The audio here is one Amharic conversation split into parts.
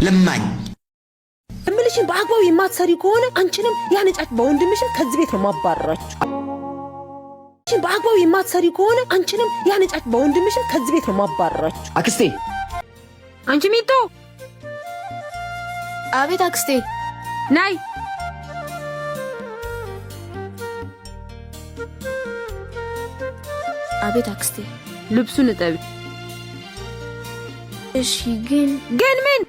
ለማኝ እምልሽን በአግባቡ የማትሰሪ ከሆነ አንቺንም ያነጫች በወንድምሽን ከዚህ ቤት ነው ማባረራችሁ። በአግባቡ የማትሰሪ ከሆነ አንቺንም ያነጫች በወንድምሽን ከዚህ ቤት ነው ማባረራችሁ። አክስቴ አንቺ ሚጡ። አቤት አክስቴ። ናይ አቤት አክስቴ። ልብሱን እጠቢ። እሺ ግን ምን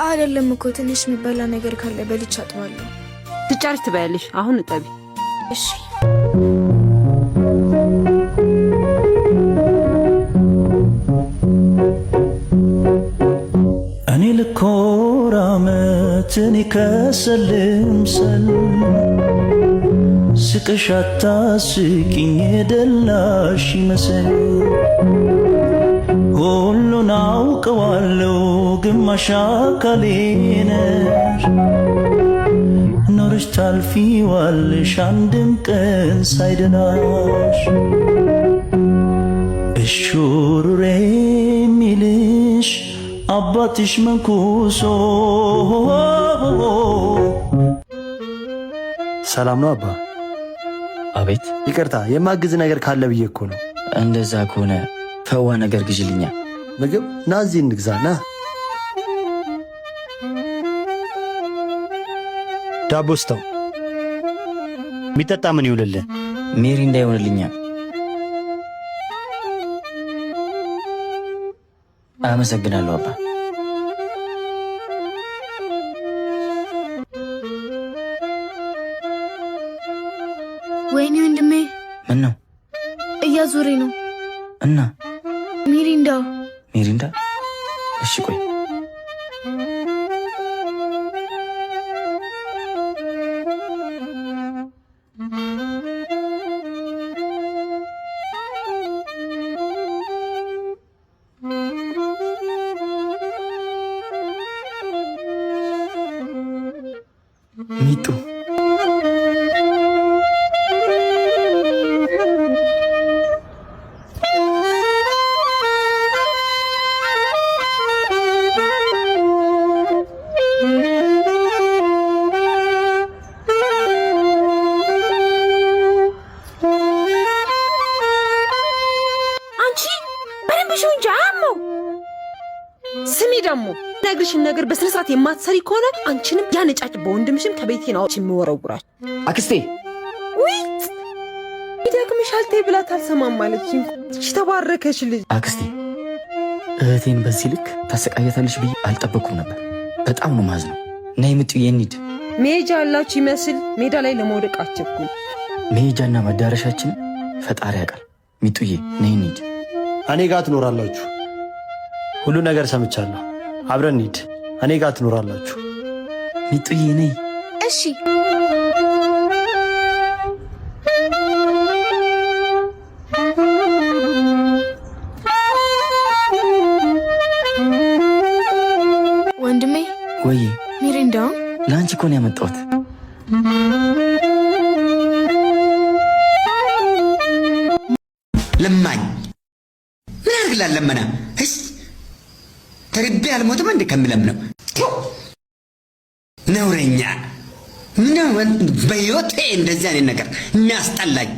አይደለም እኮ ትንሽ የሚበላ ነገር ካለ በልቻ አጥባለሁ። ትጨርሽ ትበያለሽ። አሁን እጠቢ። እሺ እኔ ልኮራመትን ይከሰልምሰል ስቅሻታ ስቂኝ የደላሽ ይመስል ሁሉን አውቀዋለሁ ግማሽ አካሌ ነሽ ኖርሽ ታልፊዋለሽ አንድም ቀን ሳይደላሽ እሹሩሬ ሚልሽ አባትሽ መንኩሶ። ሰላም ነው አባ? አቤት። ይቅርታ የማግዝ ነገር ካለ ብዬ እኮ ነው። እንደዛ ከሆነ ፈዋ ነገር ግዢልኛ። ምግብ ና እዚህ እንግዛና። ዳቦ ስጠው። የሚጠጣ ምን ይውልልህ? ሜሪ እንዳይሆንልኛ። አመሰግናለሁ አባ። ወይኔ ወንድሜ። ምን ነው? እያዞሬ ነው። እና ሚሪንዳ ሚሪንዳ? እሺ ቆይ ሚጡ ስሚ ደግሞ ነግርሽን ነገር በስነ ስርዓት የማትሰሪ ከሆነ አንቺንም ያነጫጭ በወንድምሽም ከቤቴ ነው የሚወረውራችሁ። አክስቴ ወይ ይደክምሻል ተይ ብላት አልሰማም ማለችኝ። እሺ ተባረከሽ ልጅ። አክስቴ እህቴን በዚህ ልክ ታሰቃያታለሽ ብዬ አልጠበኩም ነበር። በጣም ነው ማዝነው። ነይ ምጥዬ እንሂድ። መሄጃ ያላችሁ ይመስል ሜዳ ላይ ለመውደቅ አትቸኩል። መሄጃና መዳረሻችን ፈጣሪ ያውቃል። ሚጡዬ ነይ እንሂድ። እኔ ጋር ትኖራላችሁ። ሁሉ ነገር ሰምቻለሁ። አብረን እንሂድ። እኔ ጋር ትኖራላችሁ። ሚጡዬ ነይ። እሺ ወንድሜ። ወይ ሚሪንዳው ለአንቺ እኮ ነው ያመጣሁት። ለማኝ ምን ያርግላል? ለመና እስ ተርቤ አልሞትም እንደ ከምለምነው ነውረኛ ምን በህይወቴ እንደዚህ አይነት ነገር የሚያስጠላኝ